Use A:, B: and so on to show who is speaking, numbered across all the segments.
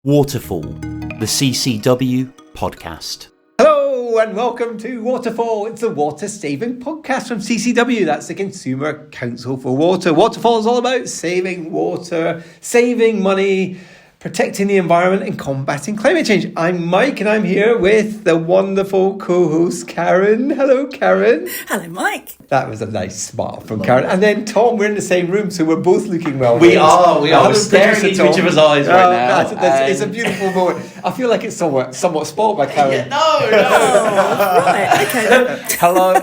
A: Waterfall, the CCW podcast.
B: Hello and welcome to Waterfall. It's the water saving podcast from CCW. That's the Consumer Council for Water. Waterfall is all about saving water, saving money, protecting the environment and combating climate change. I'm Mike and I'm here with the wonderful co-host Karen. Hello, Karen.
C: Hello, Mike.
B: That was a nice smile from Karen. And then Tom, we're in the same room, so we're both looking well.
A: We are. We're staring into each other's eyes right now.
B: It's a beautiful moment. I feel like it's somewhat spoiled by Karen.
A: Yeah, no.
C: Oh, right, okay.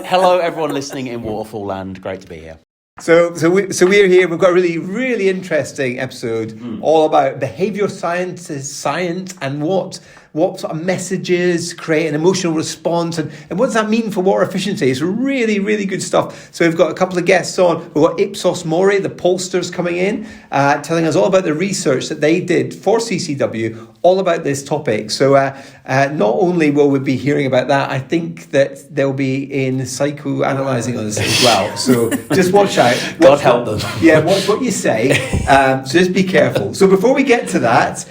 A: Hello, everyone listening in Waterfall Land. Great to be here.
B: So we're here. We've got a really interesting episode all about behaviour science and what sort of messages create an emotional response and what does that mean for water efficiency. It's really good stuff. So we've got a couple of guests on. We've got Ipsos Mori, the pollsters, coming in, telling us all about the research that they did for CCW, all about this topic. So not only will we be hearing about that, I think that they'll be in psychoanalyzing us as well. So just watch out.
A: God help them.
B: Yeah, watch what you say. So just be careful. So before we get to that,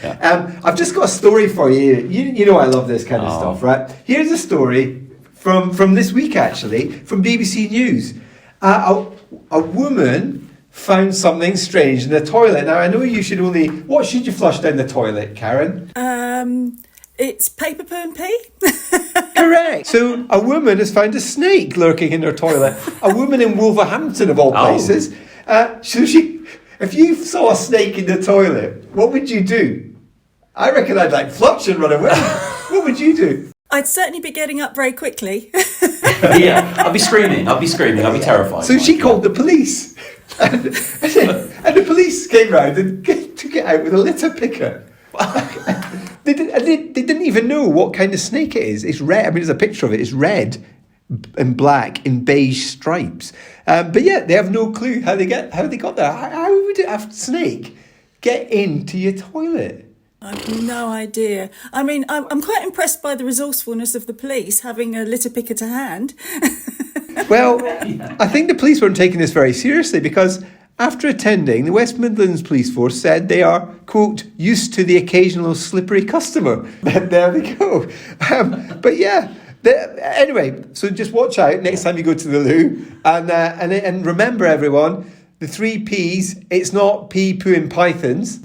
B: I've just got a story for you. You know I love this kind of stuff, right? Here's a story from this week, actually, from BBC News. A woman found something strange in the toilet. Now, I know you should only... What should you flush down the toilet, Karen?
C: It's paper, poo and pee.
B: Correct. So a woman has found a snake lurking in her toilet. A woman in Wolverhampton, of all places. If you saw a snake in the toilet, what would you do? I reckon I'd flush and run away. What would you do?
C: I'd certainly be getting up very quickly.
A: Yeah, I'd be screaming. I'd be terrified.
B: So she called the police. And the police came round and took it out with a litter picker. They didn't even know what kind of snake it is. It's red. I mean, there's a picture of it. It's red and black in beige stripes. But yeah, they have no clue how they got there. How would a snake get into your toilet?
C: I've no idea. I mean, I'm quite impressed by the resourcefulness of the police having a litter picker to hand.
B: Well, I think the police weren't taking this very seriously because after attending, the West Midlands Police Force said they are, quote, used to the occasional slippery customer. There they go. But yeah, anyway, so just watch out next time you go to the loo. And remember, everyone, the 3 Ps, it's not pee, poo and pythons.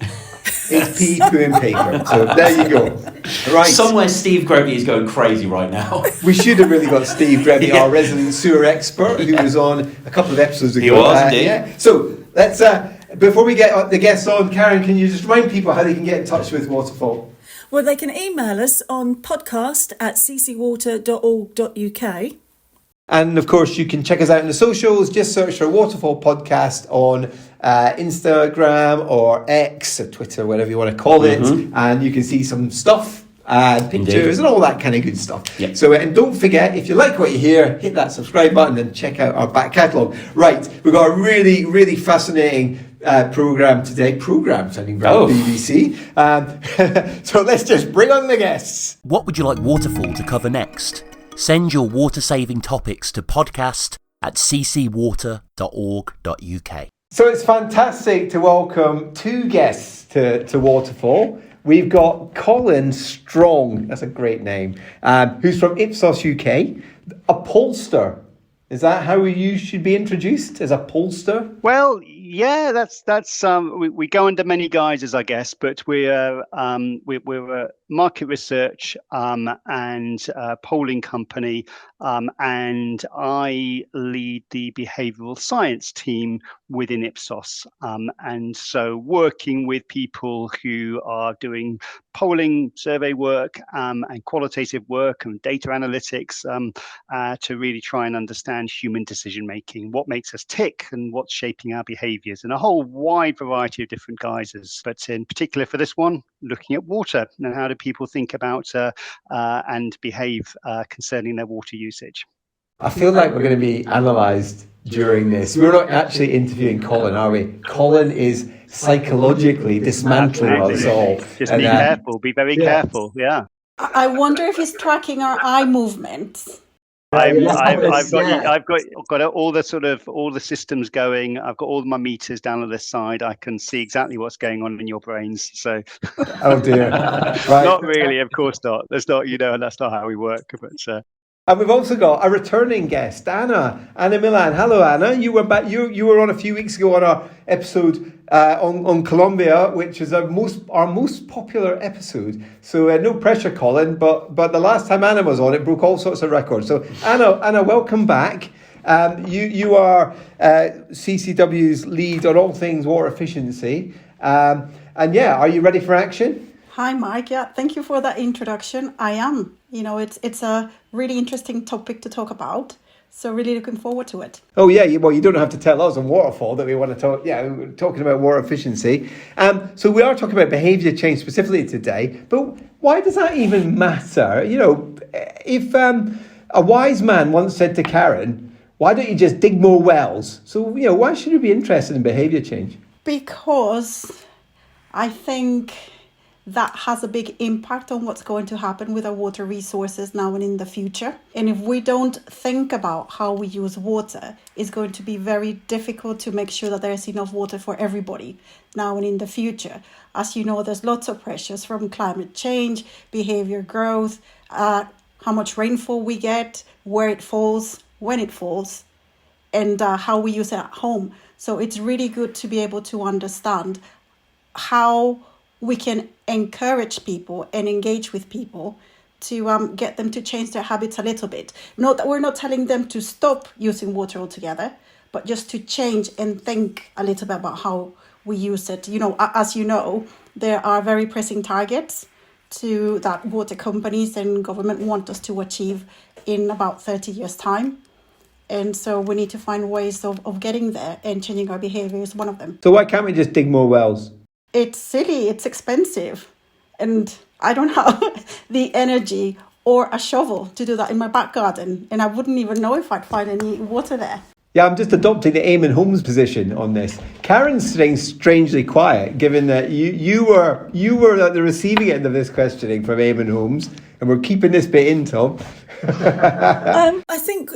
B: It's pee, poo and paper. So there you go. Right.
A: Somewhere Steve Gregory is going crazy right now.
B: We should have really got Steve Gregory, our resident sewer expert, who was on a couple of episodes ago.
A: He was, indeed.
B: Yeah. So let's, before we get the guests on, Karen, can you just remind people how they can get in touch with Waterfall?
C: Well, they can email us on podcast@ccwater.org.uk.
B: And of course, you can check us out on the socials. Just search for Waterfall Podcast on Instagram or X or Twitter, whatever you want to call it. And you can see some stuff and pictures and all that kind of good stuff.
A: Yep.
B: So, and don't forget, if you like what you hear, hit that subscribe button and check out our back catalogue. Right, we've got a really fascinating programme today. Programme sounding very BBC. So let's just bring on the guests.
A: What would you like Waterfall to cover next? Send your water-saving topics to podcast@ccwater.org.uk.
B: So it's fantastic to welcome 2 guests to Waterfall. We've got Colin Strong, that's a great name, who's from Ipsos UK, a pollster. Is that how you should be introduced, as a pollster?
D: Well, yeah, that's we go under many guises, I guess, but we're a market research and polling company, and I lead the behavioral science team within Ipsos, and so working with people who are doing polling, survey work, and qualitative work and data analytics to really try and understand human decision making, what makes us tick and what's shaping our behaviours, and a whole wide variety of different guises. But in particular for this one, looking at water and how do people think about and behave concerning their water usage.
B: I feel like we're going to be analysed during this. We're not actually interviewing Colin, are we? Colin is psychologically dismantling us all.
D: Just be careful, be very careful, yeah.
E: I wonder if he's tracking our eye movements.
D: I've got all the systems going. I've got all my meters down on this side. I can see exactly what's going on in your brains. So,
B: oh dear, right?
D: Not really, of course not. That's not that's not how we work. But
B: and we've also got a returning guest, Anna Milan. Hello, Anna. You were back. You were on a few weeks ago on our episode on Colombia, which is our most popular episode. So no pressure, Colin. But the last time Anna was on, it broke all sorts of records. So Anna, welcome back. You are CCW's lead on all things water efficiency. And yeah, are you ready for action?
E: Hi, Mike. Yeah, thank you for that introduction. I am. It's a really interesting topic to talk about. So really looking forward to it.
B: Oh, yeah. Well, you don't have to tell us on Waterfall that we want to talk. Yeah, we're talking about water efficiency. So we are talking about behaviour change specifically today. But why does that even matter? If a wise man once said to Karen, why don't you just dig more wells? So, why should we be interested in behaviour change?
E: Because I think that has a big impact on what's going to happen with our water resources now and in the future. And if we don't think about how we use water, it's going to be very difficult to make sure that there's enough water for everybody now and in the future. As you know, there's lots of pressures from climate change, behavior growth, how much rainfall we get, where it falls, when it falls, and how we use it at home. So it's really good to be able to understand how we can encourage people and engage with people to get them to change their habits a little bit. We're not telling them to stop using water altogether, but just to change and think a little bit about how we use it. As you know, there are very pressing targets that water companies and government want us to achieve in about 30 years' time. And so we need to find ways of getting there, and changing our behaviour is one of them.
B: So why can't we just dig more wells?
E: It's silly, it's expensive, and I don't have the energy or a shovel to do that in my back garden, and I wouldn't even know if I'd find any water there.
B: Yeah, I'm just adopting the Eamon Holmes position on this. Karen's staying strangely quiet, given that you were at the receiving end of this questioning from Eamon Holmes, and we're keeping this bit in, Tom.
C: I think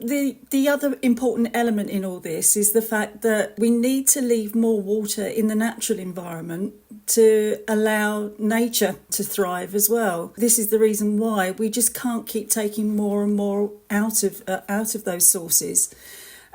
C: the other important element in all this is the fact that we need to leave more water in the natural environment to allow nature to thrive as well. This is the reason why we just can't keep taking more and more out of those sources.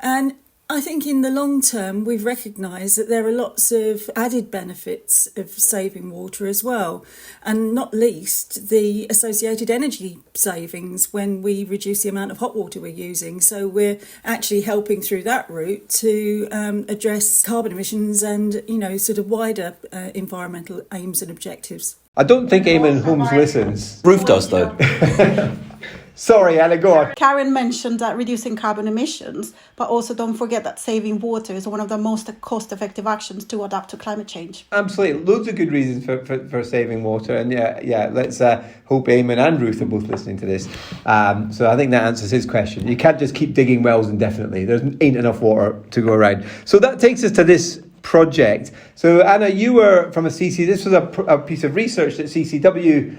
C: And I think in the long term, we've recognised that there are lots of added benefits of saving water as well, and not least the associated energy savings when we reduce the amount of hot water we're using. So we're actually helping through that route to address carbon emissions and, sort of wider environmental aims and objectives.
B: I don't think Eamon Holmes listens.
A: Ruth does, though.
B: Sorry, Anna, go on.
E: Karen mentioned that reducing carbon emissions, but also don't forget that saving water is one of the most cost-effective actions to adapt to climate change.
B: Absolutely. Loads of good reasons for saving water. And yeah, let's hope Eamon and Ruth are both listening to this. So I think that answers his question. You can't just keep digging wells indefinitely. There ain't enough water to go around. So that takes us to this project. So Anna, you were from this was a piece of research that CCW,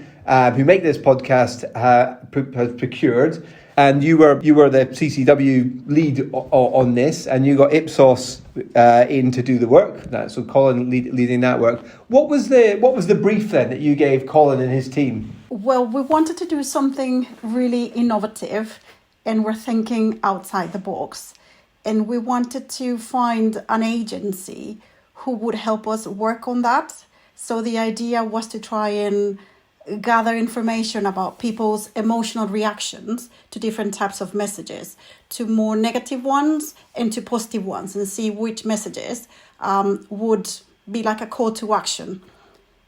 B: who make this podcast, has procured, and you were the CCW lead on this, and you got Ipsos in to do the work. So Colin leading that work. What was the brief then that you gave Colin and his team?
E: Well, we wanted to do something really innovative, and we're thinking outside the box. And we wanted to find an agency who would help us work on that. So the idea was to try and gather information about people's emotional reactions to different types of messages, to more negative ones and to positive ones, and see which messages would be like a call to action.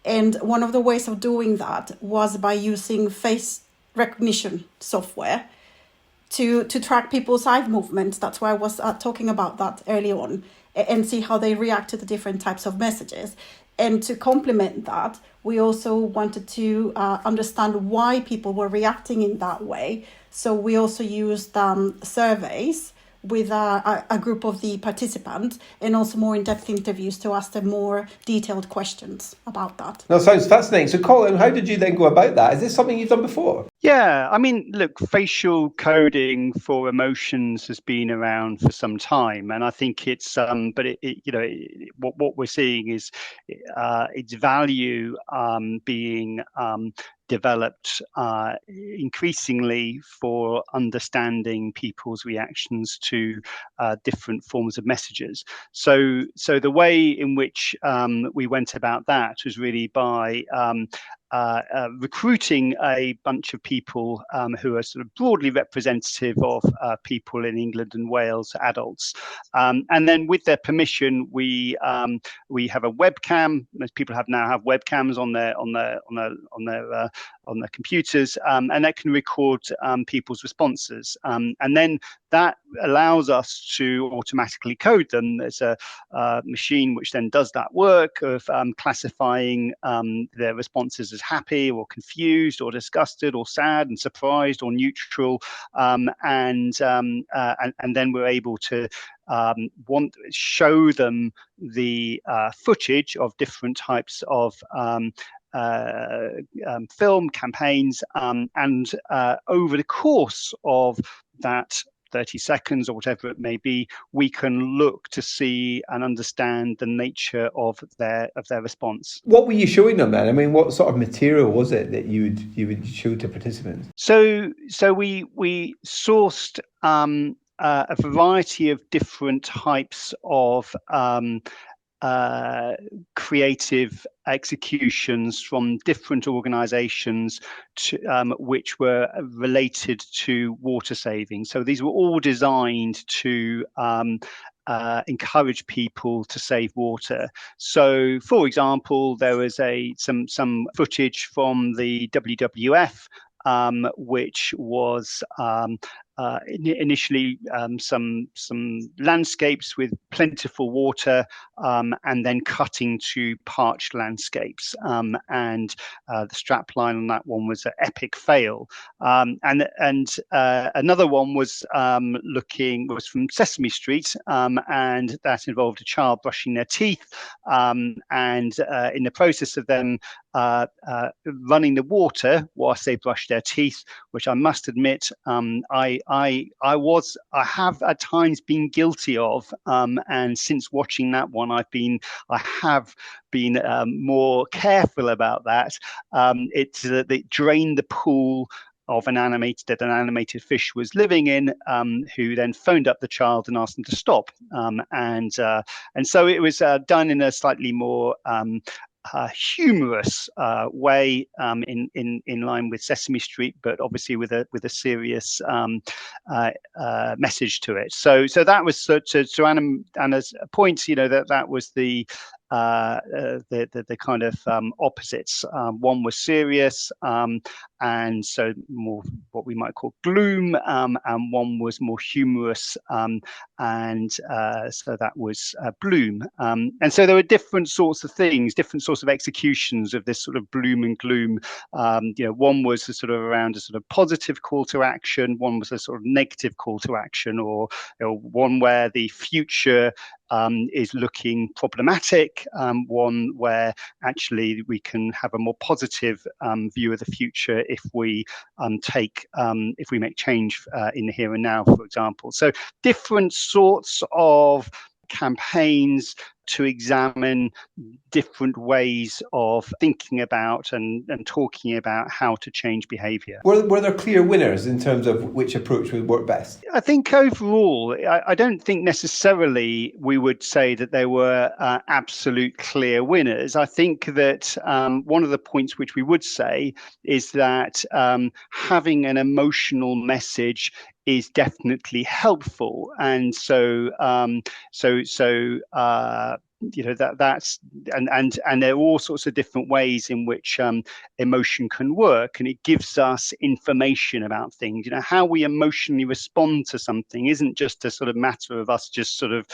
E: And one of the ways of doing that was by using face recognition software to track people's eye movements. That's why I was talking about that earlier on, and see how they react to the different types of messages. And to complement that, we also wanted to understand why people were reacting in that way. So we also used surveys with a group of the participants, and also more in-depth interviews to ask them more detailed questions about that.
B: That sounds fascinating. So Colin, how did you then go about that? Is this something you've done before?
D: Yeah, I mean, look, facial coding for emotions has been around for some time, and I think it's but what we're seeing is its value being developed increasingly for understanding people's reactions to different forms of messages. So the way in which we went about that was really by recruiting a bunch of people who are sort of broadly representative of people in England and Wales, adults, and then with their permission, we have a webcam. Most people now have webcams on their computers, and that can record people's responses, and then that allows us to automatically code them. There's a machine which then does that work of classifying their responses as happy or confused or disgusted or sad and surprised or neutral, and then we're able to show them the footage of different types of film campaigns, and over the course of that 30 seconds or whatever it may be, we can look to see and understand the nature of their response.
B: What were you showing them then? I mean, what sort of material was it that you would show to participants?
D: So we sourced a variety of different types of creative executions from different organizations which were related to water saving. So these were all designed to encourage people to save water. So, for example, there was some footage from the WWF, which was initially some landscapes with plentiful water, and then cutting to parched landscapes, and the strap line on that one was an epic fail, and another one was from Sesame Street, and that involved a child brushing their teeth, and in the process of them running the water whilst they brushed their teeth, which I must admit I have at times been guilty of, and since watching that one, I have been more careful about that. It drained the pool of an animated fish was living in, who then phoned up the child and asked them to stop, and so it was done in a slightly more humorous way, in line with Sesame Street, but obviously with a serious message to it. So that was to Anna's point, that was the kind of opposites. One was serious, and so more what we might call gloom, and one was more humorous, and so that was bloom. And so there were different sorts of things, different sorts of executions of this sort of bloom and gloom. One was a sort of around a sort of positive call to action, one was a sort of negative call to action, or one where the future is looking problematic, one where actually we can have a more positive view of the future if we make change in the here and now, for example. So different sorts of campaigns to examine different ways of thinking about and talking about how to change behaviour.
B: Were there clear winners in terms of which approach would work best?
D: I think overall, I don't think necessarily we would say that there were absolute clear winners. I think that one of the points which we would say is that having an emotional message is definitely helpful, and so that's and there are all sorts of different ways in which emotion can work, and it gives us information about things. How we emotionally respond to something isn't just a sort of matter of us just sort of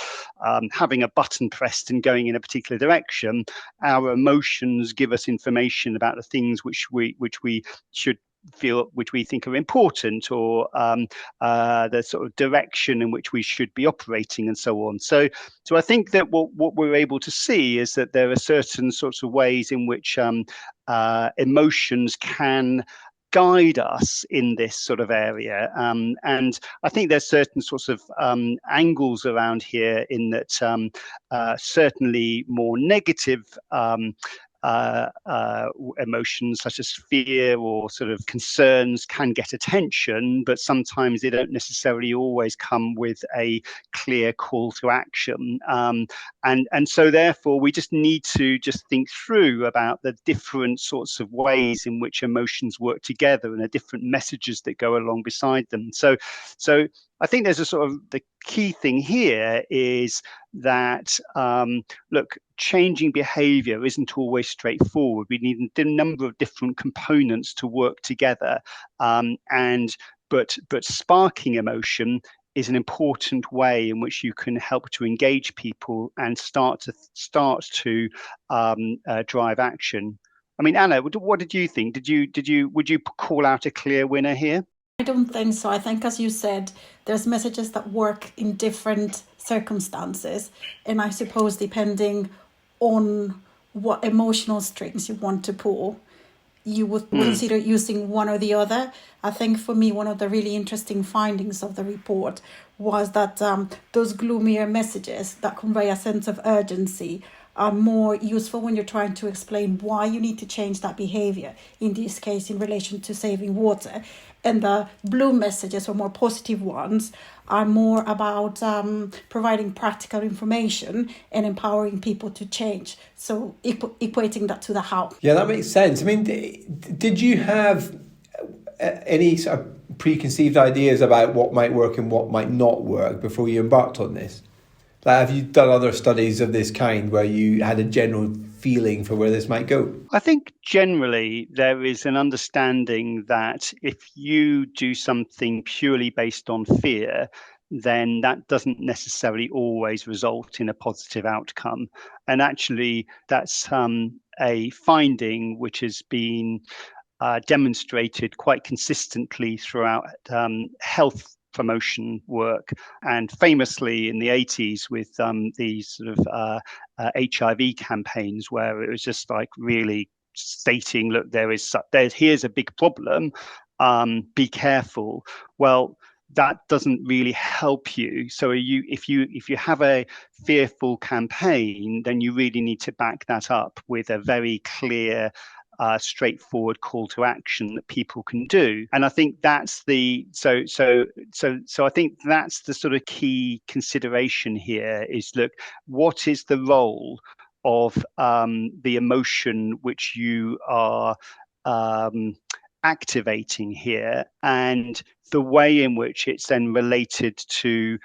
D: having a button pressed and going in a particular direction. Our emotions give us information about the things which we should feel, which we think are important, or the sort of direction in which we should be operating, and so on. So I think that what we're able to see is that there are certain sorts of ways in which emotions can guide us in this sort of area. And I think there's certain sorts of angles around here in that certainly more negative emotions such as fear or sort of concerns can get attention, but sometimes they don't necessarily always come with a clear call to action. And so therefore we just need to just think through about the different sorts of ways in which emotions work together and the different messages that go along beside them. So I think there's a sort of the key thing here is that, look, changing behavior isn't always straightforward. We need a number of different components to work together. But sparking emotion is an important way in which you can help to engage people and start to drive action. I mean, Anna, what did you think? Would you call out a clear winner here?
E: I don't think so. I think, as you said, there's messages that work in different circumstances. And I suppose depending on what emotional strings you want to pull, you would consider using one or the other. I think for me, one of the really interesting findings of the report was that those gloomier messages that convey a sense of urgency are more useful when you're trying to explain why you need to change that behavior, in this case in relation to saving water. And the blue messages, or more positive ones, are more about providing practical information and empowering people to change. So equating that to the how.
B: Yeah, that makes sense. I mean, did you have any sort of preconceived ideas about what might work and what might not work before you embarked on this? Like, have you done other studies of this kind where you had a general feeling for where this might go?
D: I think generally there is an understanding that if you do something purely based on fear, then that doesn't necessarily always result in a positive outcome. And actually, that's a finding which has been demonstrated quite consistently throughout health promotion work, and famously in the 80s with these sort of HIV campaigns, where it was just like really stating, look, here's a big problem, be careful. Well, that doesn't really help you. So if you have a fearful campaign, then you really need to back that up with a very clear straightforward call to action that people can do. And I think that's the so I think that's the sort of key consideration here is, look, what is the role of the emotion which you are activating here, and the way in which it's then related to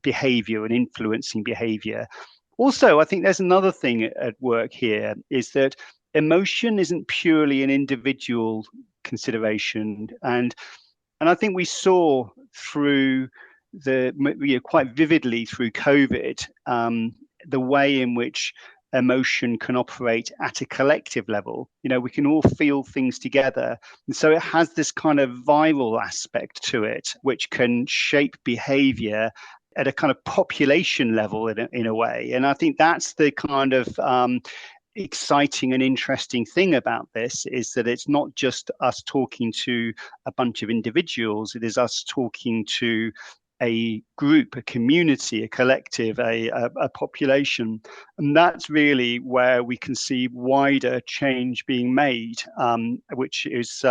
D: behavior and influencing behavior. Also, I think there's another thing at work here, is that emotion isn't purely an individual consideration, and I think we saw through quite vividly through COVID the way in which emotion can operate at a collective level. You know, we can all feel things together, and so it has this kind of viral aspect to it, which can shape behavior at a kind of population level in a way. And I think that's the kind of exciting and interesting thing about this, is that it's not just us talking to a bunch of individuals, it is us talking to a group, a community, a collective, a population. And that's really where we can see wider change being made, which is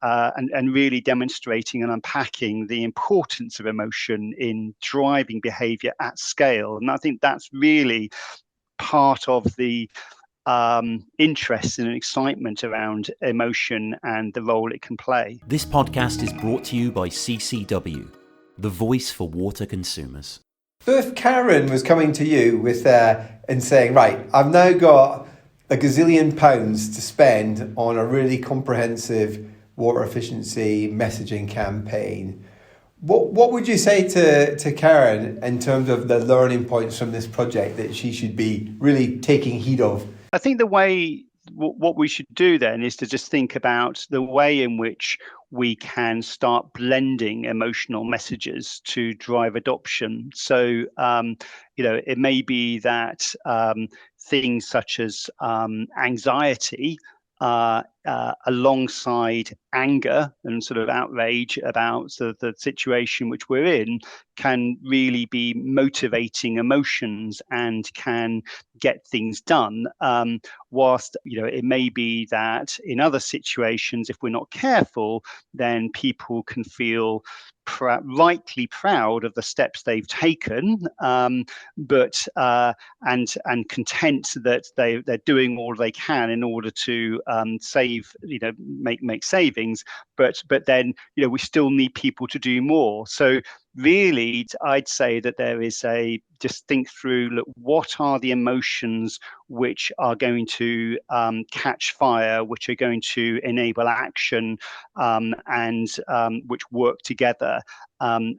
D: and really demonstrating and unpacking the importance of emotion in driving behavior at scale. And I think that's really part of the interest and excitement around emotion and the role it can play.
A: This podcast is brought to you by CCW, the voice for water consumers.
B: So if Karen was coming to you with and saying, right, I've now got a gazillion pounds to spend on a really comprehensive water efficiency messaging campaign, what would you say to Karen in terms of the learning points from this project that she should be really taking heed of?
D: I think what we should do then is to just think about the way in which we can start blending emotional messages to drive adoption. So, it may be that things such as anxiety alongside anger and sort of outrage about the situation which we're in, can really be motivating emotions and can get things done. Whilst it may be that in other situations, if we're not careful, then people can feel rightly proud of the steps they've taken, but and content that they're doing all they can in order to save, make savings. But then we still need people to do more. So really, I'd say that there is just think through, look, what are the emotions which are going to catch fire, which are going to enable action, and which work together. And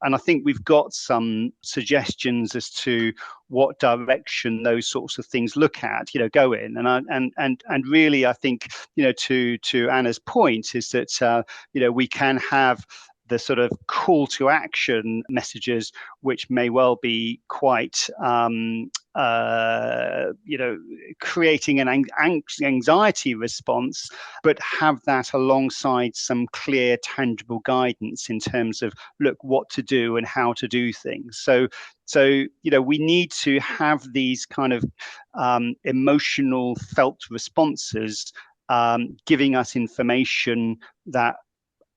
D: I think we've got some suggestions as to what direction those sorts of things look at, go in. And really, I think, to Anna's point is that, we can have the sort of call to action messages, which may well be quite, creating an anxiety response, but have that alongside some clear, tangible guidance in terms of, look, what to do and how to do things. So we need to have these kind of emotional felt responses, giving us information that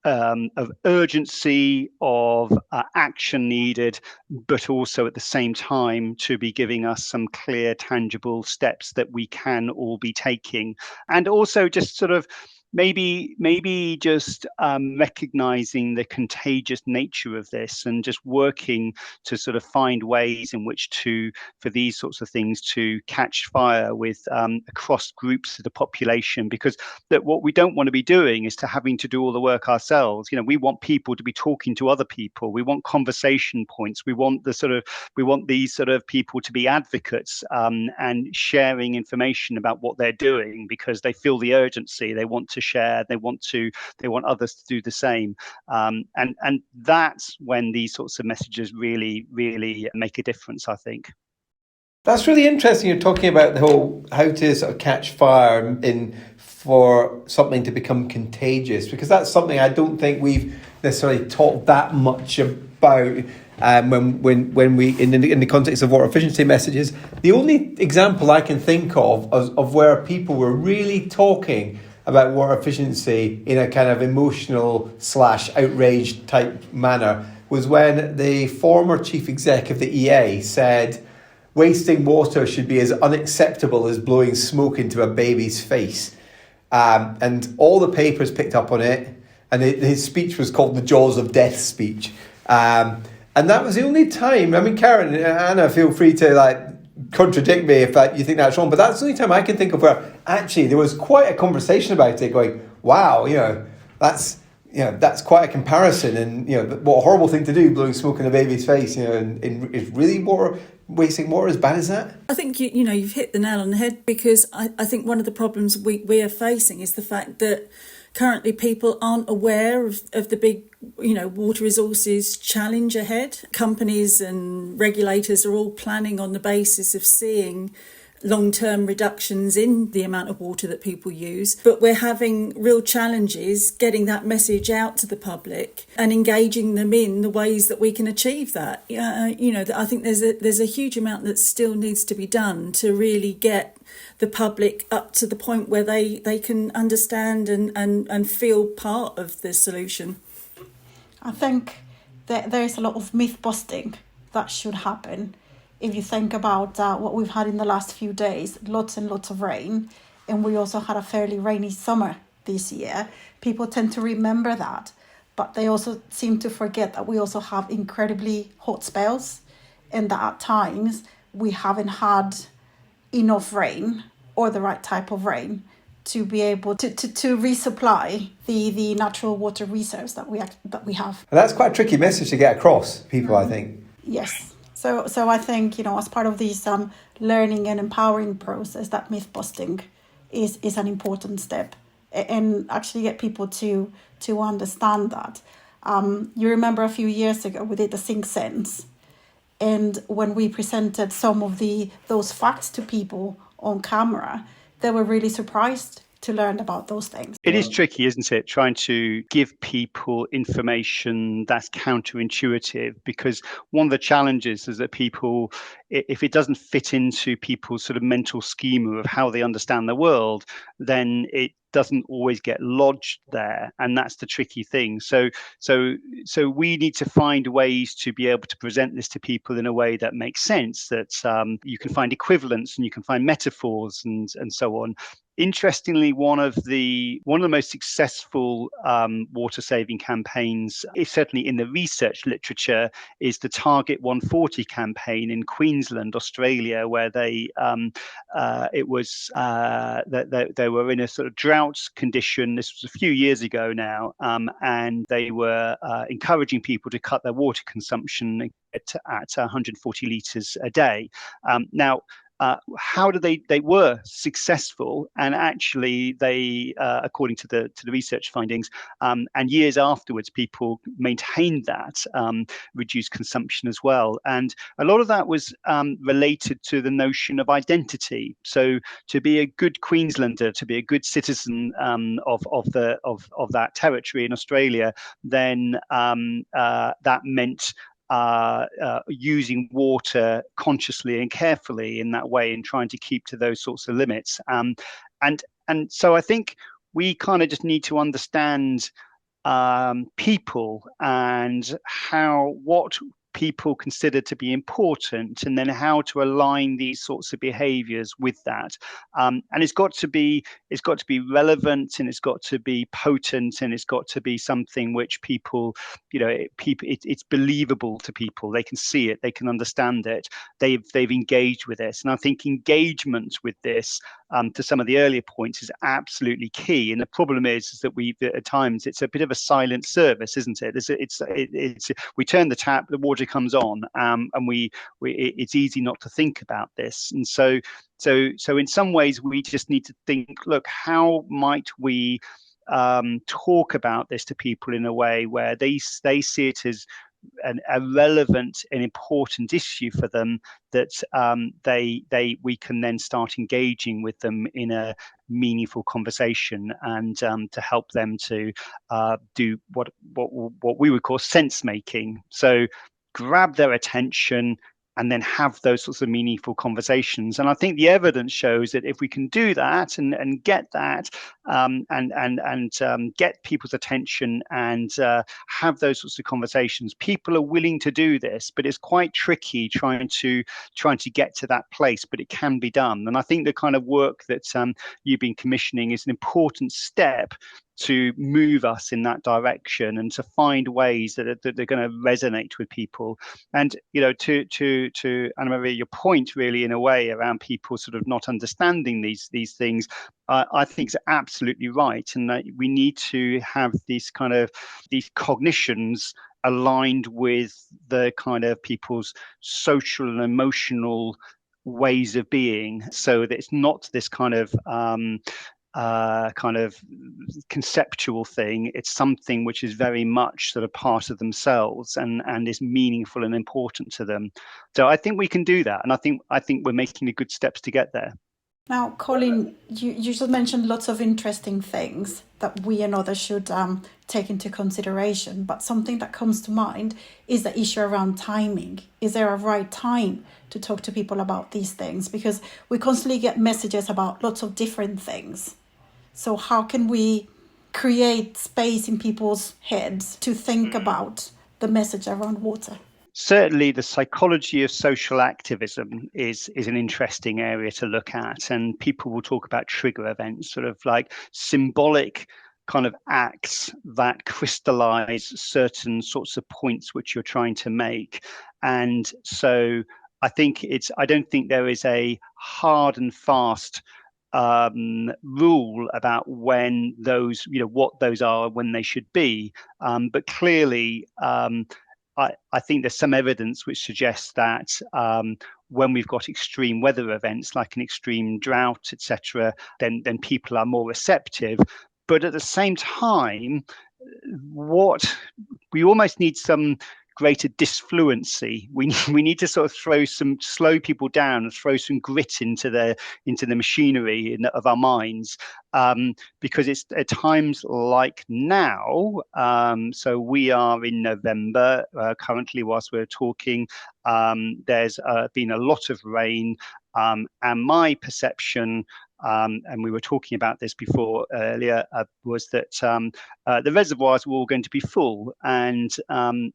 D: of urgency, of action needed, but also at the same time to be giving us some clear, tangible steps that we can all be taking. And also just sort of maybe just recognizing the contagious nature of this, and just working to sort of find ways in which for these sorts of things to catch fire with across groups of the population, because that what we don't want to be doing is to having to do all the work ourselves. We want people to be talking to other people. We want conversation points. We want these sort of people to be advocates, and sharing information about what they're doing, because they feel the urgency. They want to share, they want others to do the same, and that's when these sorts of messages really make a difference, I think.
B: That's really interesting. You're talking about the whole how to sort of catch fire for something to become contagious, because that's something I don't think we've necessarily talked that much about when we in the context of water efficiency messages. The only example I can think of where people were really talking about water efficiency in a kind of emotional / outrage type manner was when the former chief exec of the EA said wasting water should be as unacceptable as blowing smoke into a baby's face. And all the papers picked up on it, and his speech was called the Jaws of Death speech. And that was the only time, I mean, Karen, Anna, feel free to contradict me if you think that's wrong, but that's the only time I can think of where actually there was quite a conversation about it, going, wow, that's quite a comparison, and what a horrible thing to do, blowing smoke in a baby's face, and is really wasting water as bad as that? I
C: think you've hit the nail on the head, because I think one of the problems we are facing is the fact that currently people aren't aware of the big water resources challenge ahead. Companies and regulators are all planning on the basis of seeing long-term reductions in the amount of water that people use, but we're having real challenges getting that message out to the public and engaging them in the ways that we can achieve that. I think there's a huge amount that still needs to be done to really get the public up to the point where they can understand and feel part of the solution.
E: I think that there is a lot of myth busting that should happen. If you think about what we've had in the last few days, lots and lots of rain, and we also had a fairly rainy summer this year, people tend to remember that, but they also seem to forget that we also have incredibly hot spells, and that at times we haven't had enough rain or the right type of rain to be able to resupply the natural water reserves that we have.
B: And that's quite a tricky message to get across people, I think.
E: Yes. So I think, as part of this learning and empowering process, that myth busting is an important step, and actually get people to understand that. You remember a few years ago we did the Sink Sense, and when we presented some of those facts to people on camera, they were really surprised to learn about those things.
D: It is tricky, isn't it? Trying to give people information that's counterintuitive, because one of the challenges is that people, if it doesn't fit into people's sort of mental schema of how they understand the world, then it doesn't always get lodged there, and that's the tricky thing. So we need to find ways to be able to present this to people in a way that makes sense, that you can find equivalents and you can find metaphors and so on. Interestingly, one of the most successful water saving campaigns, certainly in the research literature, is the Target 140 campaign in Queensland, Australia, where they were in a sort of drought condition. This was a few years ago now, and they were encouraging people to cut their water consumption at 140 litres a day. How did they were successful, and actually they, according to the research findings, and years afterwards, people maintained that reduced consumption as well. And a lot of that was related to the notion of identity. So to be a good Queenslander, to be a good citizen of that territory in Australia, then that meant using water consciously and carefully in that way, and trying to keep to those sorts of limits. And so I think we kind of just need to understand people and what people consider to be important, and then how to align these sorts of behaviors with that. And it's got to be relevant, and it's got to be potent, and it's got to be something which people, it's believable to people. They can see it, they can understand it, they've engaged with this. And I think engagement with this, to some of the earlier points, is absolutely key. And the problem is that at times it's a bit of a silent service, isn't it? It's we turn the tap, the water comes on, and it's easy not to think about this. And so in some ways we just need to think, look, how might we talk about this to people in a way where they see it as a relevant and important issue for them, that we can then start engaging with them in a meaningful conversation, and to help them to do what we would call sense making. So grab their attention and then have those sorts of meaningful conversations. And I think the evidence shows that if we can do that and get that, and get people's attention and have those sorts of conversations, people are willing to do this. But it's quite tricky trying to get to that place, but it can be done. And I think the kind of work that you've been commissioning is an important step to move us in that direction, and to find ways that are going to resonate with people. And to Anna-Maria, your point really, in a way, around people sort of not understanding these things, I think is absolutely right. And that we need to have these cognitions aligned with the kind of people's social and emotional ways of being, so that it's not this kind of conceptual thing. It's something which is very much sort of part of themselves, and is meaningful and important to them. So I think we can do that, and I think we're making the good steps to get there.
E: Now, Colin, you just mentioned lots of interesting things that we and others should take into consideration, but something that comes to mind is the issue around timing. Is there a right time to talk to people about these things? Because we constantly get messages about lots of different things. So how can we create space in people's heads to think about the message around water?
D: Certainly, the psychology of social activism is an interesting area to look at. And people will talk about trigger events, sort of like symbolic kind of acts that crystallize certain sorts of points which you're trying to make. And so I don't think there is a hard and fast rule about when those, what those are, when they should be. But clearly, I think there's some evidence which suggests that when we've got extreme weather events like an extreme drought, etc., then people are more receptive. But at the same time, what we almost need some greater disfluency. We need to sort of slow people down and throw some grit into the machinery of our minds, because it's at times like now. So we are in November currently whilst we're talking. There's been a lot of rain, and my perception, and we were talking about this before earlier, was that the reservoirs were all going to be full, and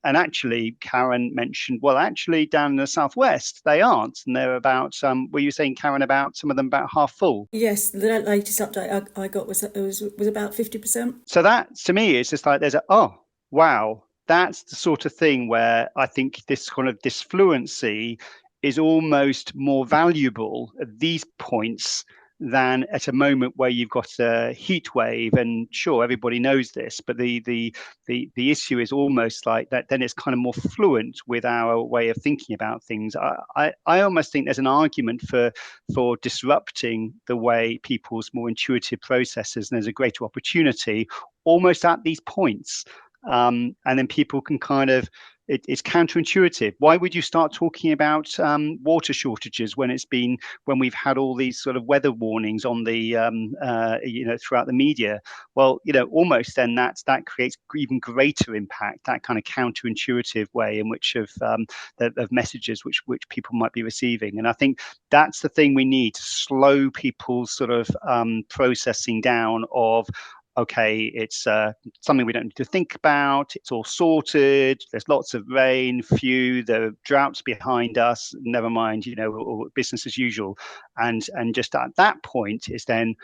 D: actually Karen mentioned, well, actually down in the southwest they aren't, and they're about, were you saying, Karen, about some of them about half full?
C: Yes, the latest update I got was about 50%.
D: So that to me is just like oh wow, that's the sort of thing where I think this kind of disfluency is almost more valuable at these points than at a moment where you've got a heat wave. And sure, everybody knows this, but the issue is almost like that. Then it's kind of more fluent with our way of thinking about things. I almost think there's an argument for disrupting the way people's more intuitive processes, and there's a greater opportunity almost at these points. And then people can kind of, it's counterintuitive. Why would you start talking about water shortages when we've had all these sort of weather warnings on the throughout the media? Well, almost then that creates even greater impact, that kind of counterintuitive way in which of messages which people might be receiving. And I think that's the thing we need to slow people's sort of processing down of, okay, it's something we don't need to think about. It's all sorted. There's lots of rain, the droughts behind us. Never mind, or business as usual. And just at that point is then,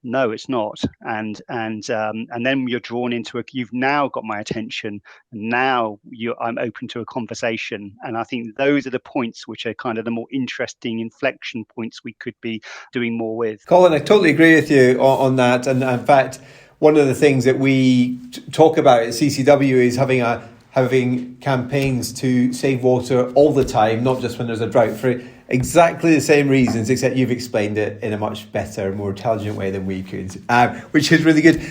D: no, it's not. And then you're drawn into you've now got my attention. And now I'm open to a conversation. And I think those are the points which are kind of the more interesting inflection points we could be doing more with.
B: Colin, I totally agree with you on that. And in fact, one of the things that we talk about at CCW is having campaigns to save water all the time, not just when there's a drought, for exactly the same reasons, except you've explained it in a much better, more intelligent way than we could, which is really good.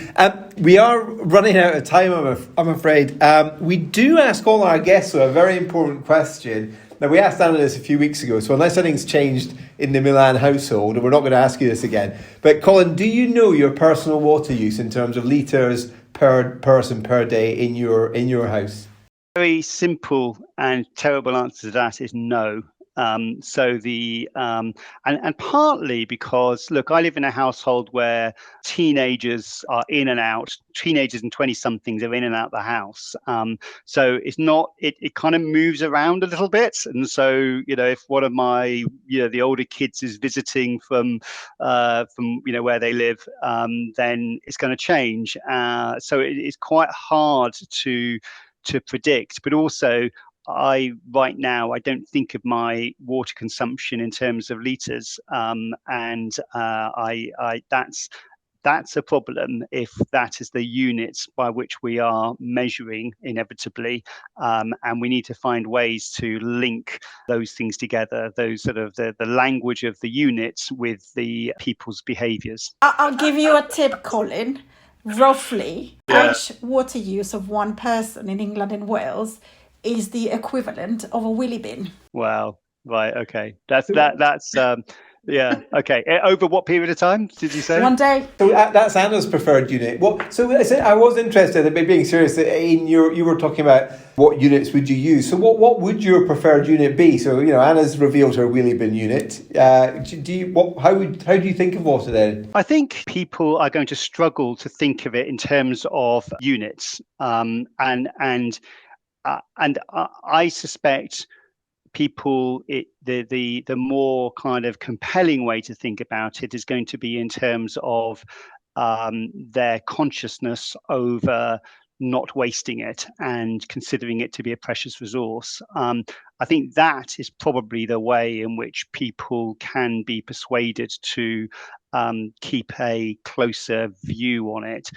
B: We are running out of time, I'm afraid. We do ask all our guests a very important question. Now, we asked Anna this a few weeks ago, so unless anything's changed in the Milan household, we're not going to ask you this again. But Colin, do you know your personal water use in terms of litres per person per day in your house?
D: Very simple and terrible answer to that is no. And partly because, look, I live in a household where teenagers are in and out, teenagers and 20-somethings are in and out the house. So it's not, it kind of moves around a little bit. And so, if one of my, the older kids is visiting from where they live, then it's going to change. So it's quite hard to predict, but also right now I don't think of my water consumption in terms of litres, and that's a problem if that is the units by which we are measuring inevitably, and we need to find ways to link those things together, those sort of the language of the units with the people's behaviours.
E: I'll give you a tip, Colin. Roughly, average water use of one person in England and Wales is the equivalent of a wheelie bin. Wow.
D: Right. Okay. That's yeah. Okay. Over what period of time did you say?
E: 1 day.
B: So that's Anna's preferred unit. So I was interested in being serious. You were talking about what units would you use. So what would your preferred unit be? So Anna's revealed her wheelie bin unit. How do you think of water then?
D: I think people are going to struggle to think of it in terms of units, and I suspect people, the more kind of compelling way to think about it is going to be in terms of their consciousness over not wasting it and considering it to be a precious resource. I think that is probably the way in which people can be persuaded to keep a closer view on it.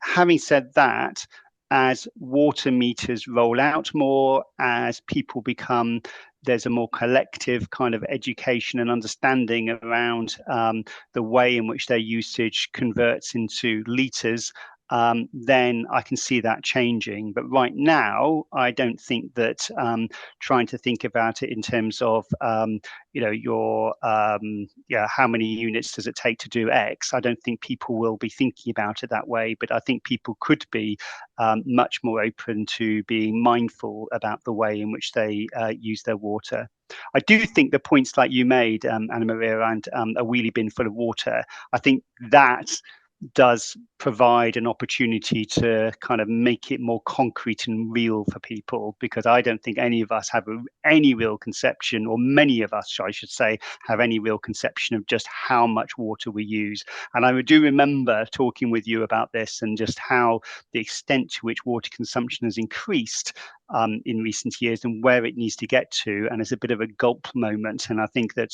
D: Having said that, as water meters roll out more, as people there's a more collective kind of education and understanding around the way in which their usage converts into litres, then I can see that changing. But right now, I don't think that trying to think about it in terms of your how many units does it take to do X? I don't think people will be thinking about it that way, but I think people could be much more open to being mindful about the way in which they use their water. I do think the points like you made, Anna Maria, around a wheelie bin full of water, I think that does provide an opportunity to kind of make it more concrete and real for people, because I don't think any of us have any real conception, or many of us, I should say, have any real conception of just how much water we use. And I do remember talking with you about this and just how the extent to which water consumption has increased in recent years and where it needs to get to. And it's a bit of a gulp moment. And I think that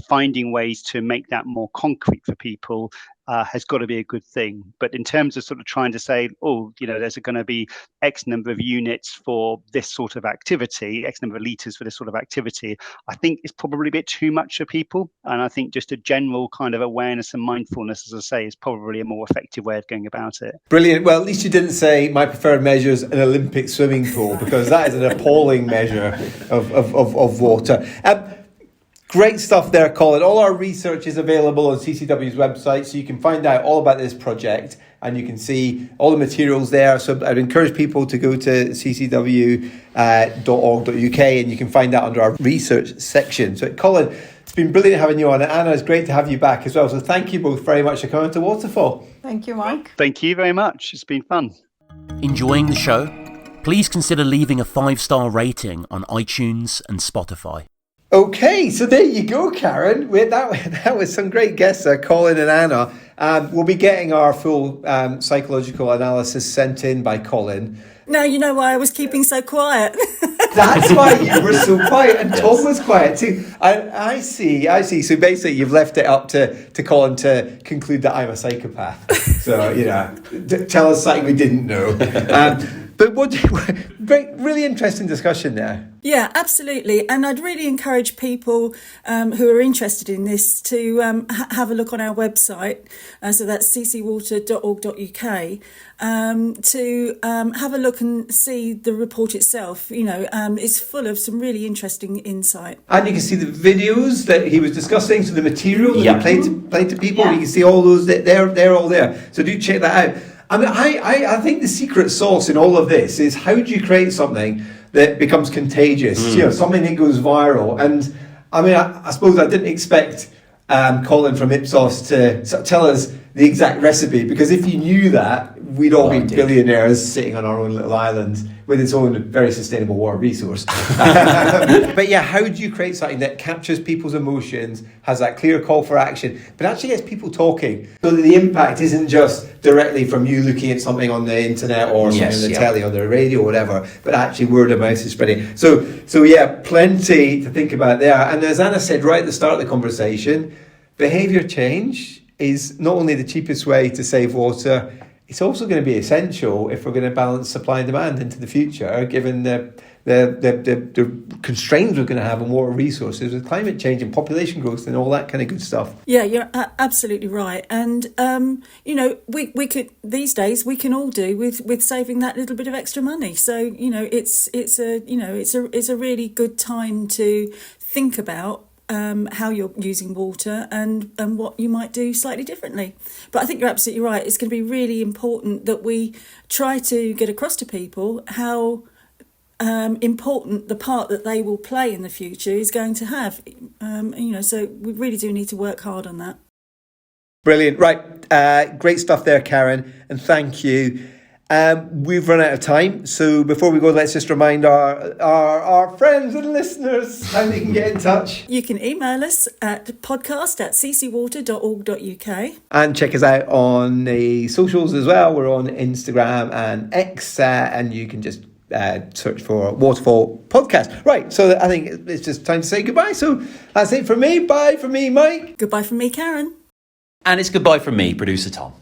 D: finding ways to make that more concrete for people has got to be a good thing. But in terms of sort of trying to say, there's going to be X number of units for this sort of activity, X number of litres for this sort of activity, I think it's probably a bit too much for people. And I think just a general kind of awareness and mindfulness, as I say, is probably a more effective way of going about it.
B: Brilliant. Well, at least you didn't say my preferred measure is an Olympic swimming pool, because that is an appalling measure of water. Great stuff there, Colin. All our research is available on CCW's website, so you can find out all about this project and you can see all the materials there. So I'd encourage people to go to ccw.org.uk and you can find that under our research section. So, Colin, it's been brilliant having you on. And Anna, it's great to have you back as well. So thank you both very much for coming to Waterfall.
E: Thank you, Mike.
D: Thank you very much. It's been fun.
A: Enjoying the show? Please consider leaving a 5-star rating on iTunes and Spotify.
B: Okay, so there you go, Karen. That was some great guests there, Colin and Anna. We'll be getting our full psychological analysis sent in by Colin.
C: Now you know why I was keeping so quiet.
B: That's why you were so quiet, and Tom was quiet too. I see. So basically, you've left it up to Colin to conclude that I'm a psychopath. So, tell us something we didn't know. But really interesting discussion there.
C: Yeah, absolutely. And I'd really encourage people who are interested in this to have a look on our website. So that's ccwater.org.uk to have a look and see the report itself. It's full of some really interesting insight. And
B: you can see the videos that he was discussing, so the material that he played to people. Yeah. You can see all those, they're all there. So do check that out. I mean, I think the secret sauce in all of this is how do you create something that becomes contagious, something that goes viral. And I mean, I suppose I didn't expect Colin from Ipsos to tell us the exact recipe, because if you knew that, we'd all be billionaires sitting on our own little island with its own very sustainable water resource. But yeah, how do you create something that captures people's emotions, has that clear call for action, but actually gets people talking, so that the impact isn't just directly from you looking at something on the internet or something on the telly or the radio or whatever, but actually word of mouth is spreading. So yeah, plenty to think about there. And as Anna said right at the start of the conversation, behaviour change is not only the cheapest way to save water, it's also going to be essential if we're going to balance supply and demand into the future, given the constraints we're going to have on water resources with climate change and population growth and all that kind of good stuff.
C: Yeah, you're absolutely right. And we could these days we can all do with saving that little bit of extra money. So it's a really good time to think about how you're using water and what you might do slightly differently. But I think you're absolutely right. It's going to be really important that we try to get across to people how important the part that they will play in the future is going to have. So we really do need to work hard on that.
B: Brilliant. Right. Great stuff there, Karen. And thank you. We've run out of time, so before we go, let's just remind our friends and listeners how they can get in touch.
C: You can email us at podcast@ccwater.org.uk
B: and check us out on the socials as well. We're on Instagram and X, and you can just search for Waterfall Podcast. Right, so I think it's just time to say goodbye. So that's it from me. Bye from me, Mike.
C: Goodbye from me, Karen.
A: And it's goodbye from me, producer Tom.